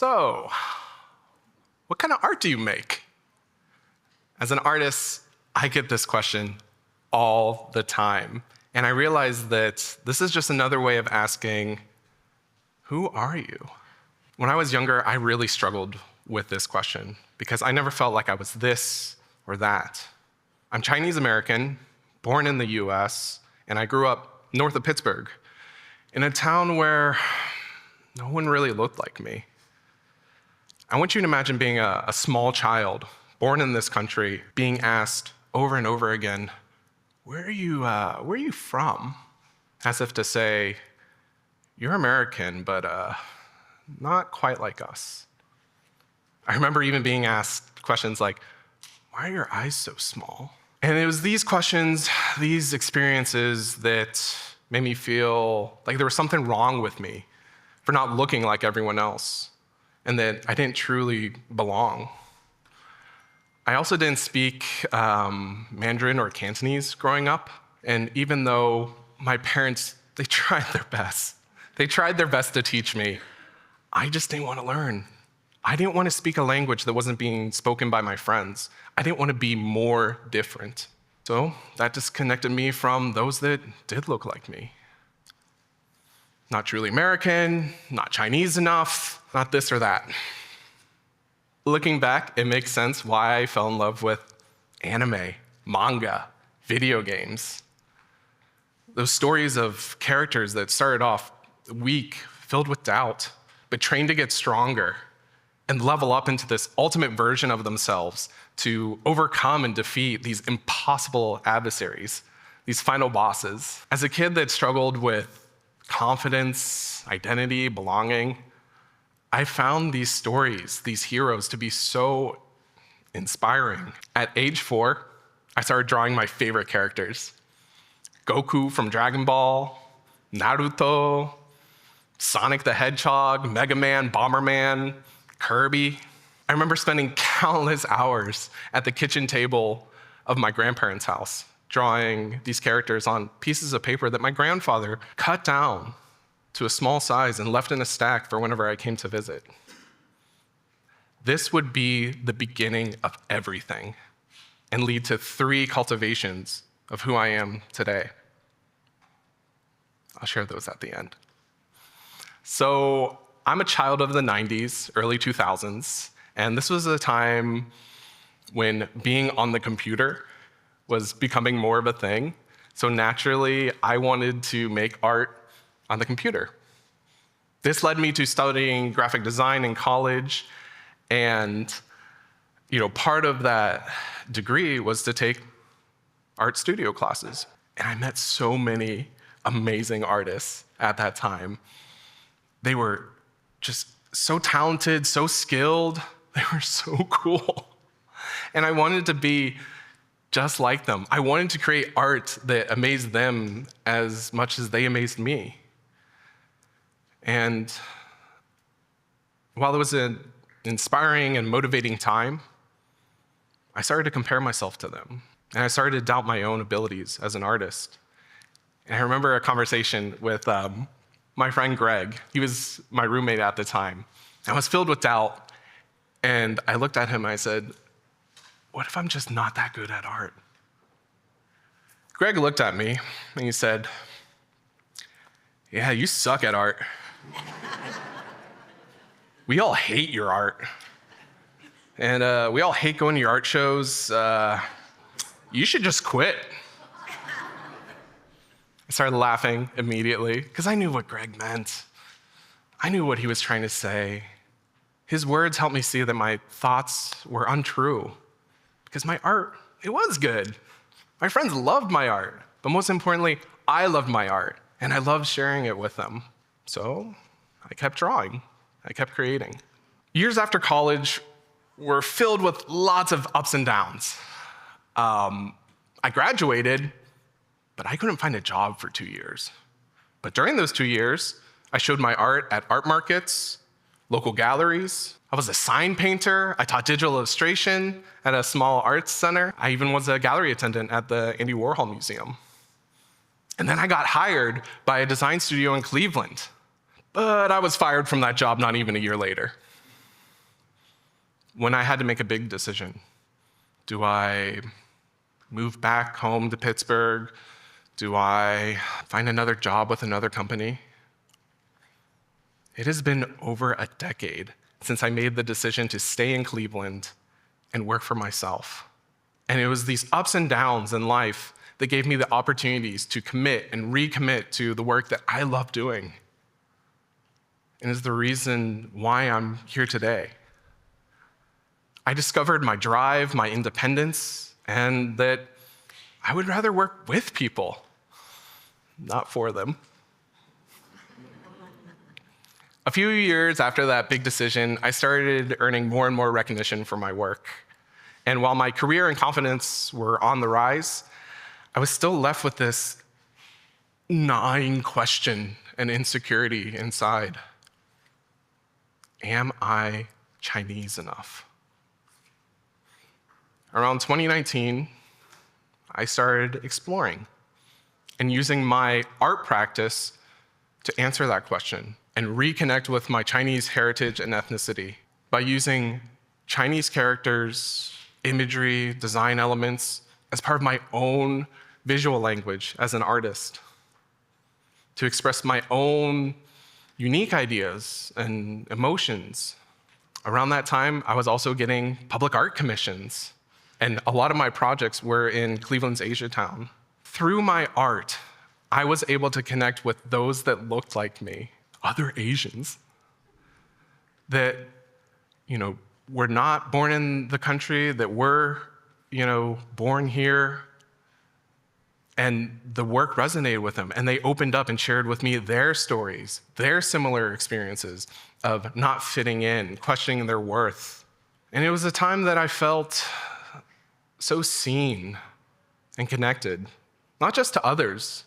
So, what kind of art do you make? As an artist, I get this question all the time. And I realize that this is just another way of asking, who are you? When I was younger, I really struggled with this question because I never felt like I was this or that. I'm Chinese American, born in the US, and I grew up north of Pittsburgh, in a town where no one really looked like me. I want you to imagine being a small child, born in this country, being asked over and over again, where are you from? As if to say, you're American, but not quite like us. I remember even being asked questions like, why are your eyes so small? And it was these questions, these experiences that made me feel like there was something wrong with me for not looking like everyone else, and that I didn't truly belong. I also didn't speak Mandarin or Cantonese growing up, and even though my parents, they tried their best to teach me, I just didn't want to learn. I didn't want to speak a language that wasn't being spoken by my friends. I didn't want to be more different. So that disconnected me from those that did look like me. Not truly American, not Chinese enough, not this or that. Looking back, it makes sense why I fell in love with anime, manga, video games. Those stories of characters that started off weak, filled with doubt, but trained to get stronger and level up into this ultimate version of themselves to overcome and defeat these impossible adversaries, these final bosses. As a kid that struggled with confidence, identity, belonging, I found these stories, these heroes, to be so inspiring. At age 4, I started drawing my favorite characters. Goku from Dragon Ball, Naruto, Sonic the Hedgehog, Mega Man, Bomberman, Kirby. I remember spending countless hours at the kitchen table of my grandparents' house, drawing these characters on pieces of paper that my grandfather cut down to a small size and left in a stack for whenever I came to visit. This would be the beginning of everything and lead to 3 cultivations of who I am today. I'll share those at the end. So I'm a child of the 90s, early 2000s, and this was a time when being on the computer was becoming more of a thing. So naturally, I wanted to make art on the computer. This led me to studying graphic design in college, and part of that degree was to take art studio classes. And I met so many amazing artists at that time. They were just so talented, so skilled. They were so cool. And I wanted to be just like them. I wanted to create art that amazed them as much as they amazed me. And while it was an inspiring and motivating time, I started to compare myself to them. And I started to doubt my own abilities as an artist. And I remember a conversation with my friend Greg. He was my roommate at the time. I was filled with doubt, and I looked at him and I said, what if I'm just not that good at art? Greg looked at me and he said, yeah, you suck at art. We all hate your art. And we all hate going to your art shows. You should just quit. I started laughing immediately because I knew what Greg meant. I knew what he was trying to say. His words helped me see that my thoughts were untrue because my art, it was good. My friends loved my art, but most importantly, I loved my art and I loved sharing it with them. So I kept drawing, I kept creating. Years after college were filled with lots of ups and downs. I graduated, but I couldn't find a job for 2 years. But during those 2 years, I showed my art at art markets, local galleries. I was a sign painter. I taught digital illustration at a small arts center. I even was a gallery attendant at the Andy Warhol Museum. And then I got hired by a design studio in Cleveland. But I was fired from that job not even a year later. when I had to make a big decision. Do I move back home to Pittsburgh? Do I find another job with another company? It has been over a decade since I made the decision to stay in Cleveland and work for myself. And it was these ups and downs in life that gave me the opportunities to commit and recommit to the work that I love doing. And is the reason why I'm here today. I discovered my drive, my independence, and that I would rather work with people, not for them. A few years after that big decision, I started earning more and more recognition for my work. And while my career and confidence were on the rise, I was still left with this gnawing question and insecurity inside. Am I Chinese enough? Around 2019, I started exploring and using my art practice to answer that question and reconnect with my Chinese heritage and ethnicity by using Chinese characters, imagery, design elements as part of my own visual language as an artist, to express my own unique ideas and emotions. Around that time, I was also getting public art commissions, and a lot of my projects were in Cleveland's Asiatown. Through my art, I was able to connect with those that looked like me, other Asians, that, were not born in the country, that were, born here. And the work resonated with them, and they opened up and shared with me their stories, their similar experiences of not fitting in, questioning their worth. And it was a time that I felt so seen and connected, not just to others,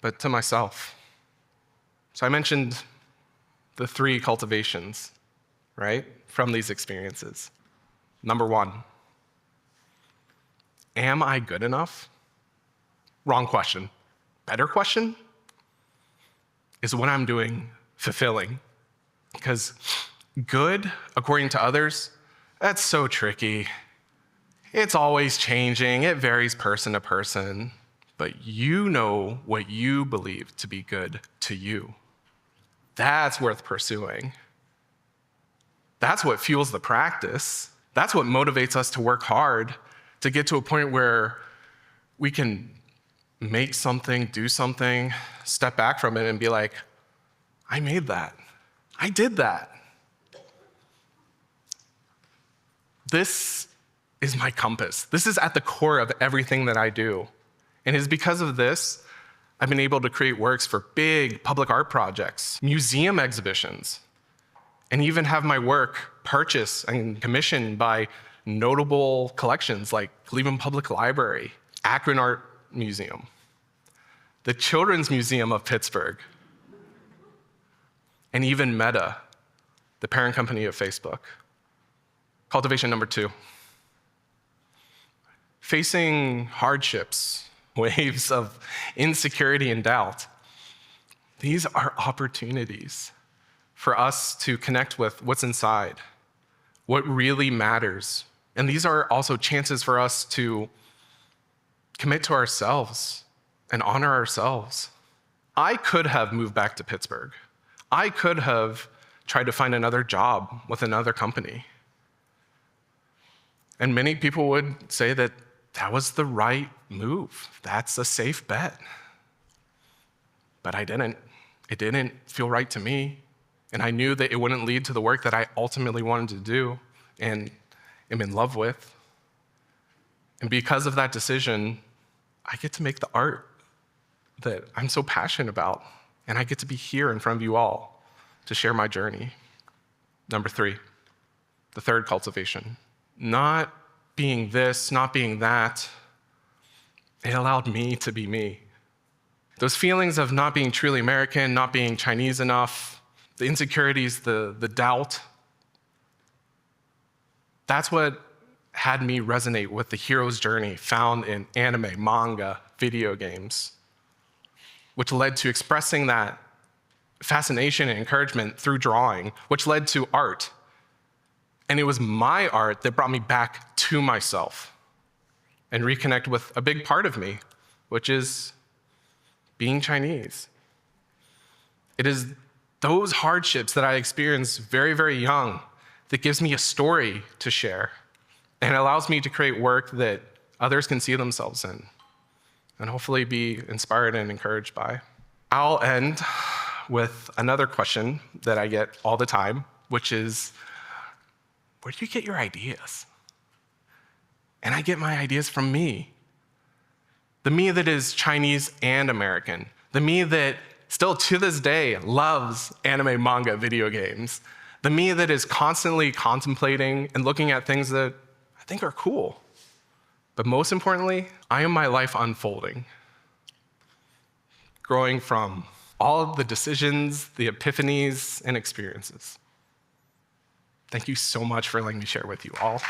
but to myself. So I mentioned the 3 cultivations, right, from these experiences. Number 1, am I good enough? Wrong question. Better question? Is what I'm doing fulfilling? Because good, according to others, that's so tricky. It's always changing. It varies person to person. But you know what you believe to be good to you. That's worth pursuing. That's what fuels the practice. That's what motivates us to work hard to get to a point where we can make something, do something, step back from it and be like, I made that. I did that. This is my compass. This is at the core of everything that I do. And it's because of this, I've been able to create works for big public art projects, museum exhibitions, and even have my work purchased and commissioned by notable collections like Cleveland Public Library, Akron Art Museum, the Children's Museum of Pittsburgh, and even Meta, the parent company of Facebook. Cultivation number 2. Facing hardships, waves of insecurity and doubt, these are opportunities for us to connect with what's inside, what really matters. And these are also chances for us to commit to ourselves and honor ourselves. I could have moved back to Pittsburgh. I could have tried to find another job with another company. And many people would say that that was the right move. That's a safe bet. But I didn't. It didn't feel right to me. And I knew that it wouldn't lead to the work that I ultimately wanted to do and am in love with. And because of that decision, I get to make the art that I'm so passionate about. And I get to be here in front of you all to share my journey. Number 3, the third cultivation. Not being this, not being that, it allowed me to be me. Those feelings of not being truly American, not being Chinese enough, the insecurities, the doubt, that's what had me resonate with the hero's journey found in anime, manga, video games, which led to expressing that fascination and encouragement through drawing, which led to art. And it was my art that brought me back to myself and reconnect with a big part of me, which is being Chinese. It is those hardships that I experienced very, very young that gives me a story to share and allows me to create work that others can see themselves in and hopefully be inspired and encouraged by. I'll end with another question that I get all the time, which is, where do you get your ideas? And I get my ideas from me. The me that is Chinese and American. The me that still to this day loves anime, manga, video games. The me that is constantly contemplating and looking at things that I think are cool. But most importantly, I am my life unfolding. Growing from all of the decisions, the epiphanies, and experiences. Thank you so much for letting me share with you all.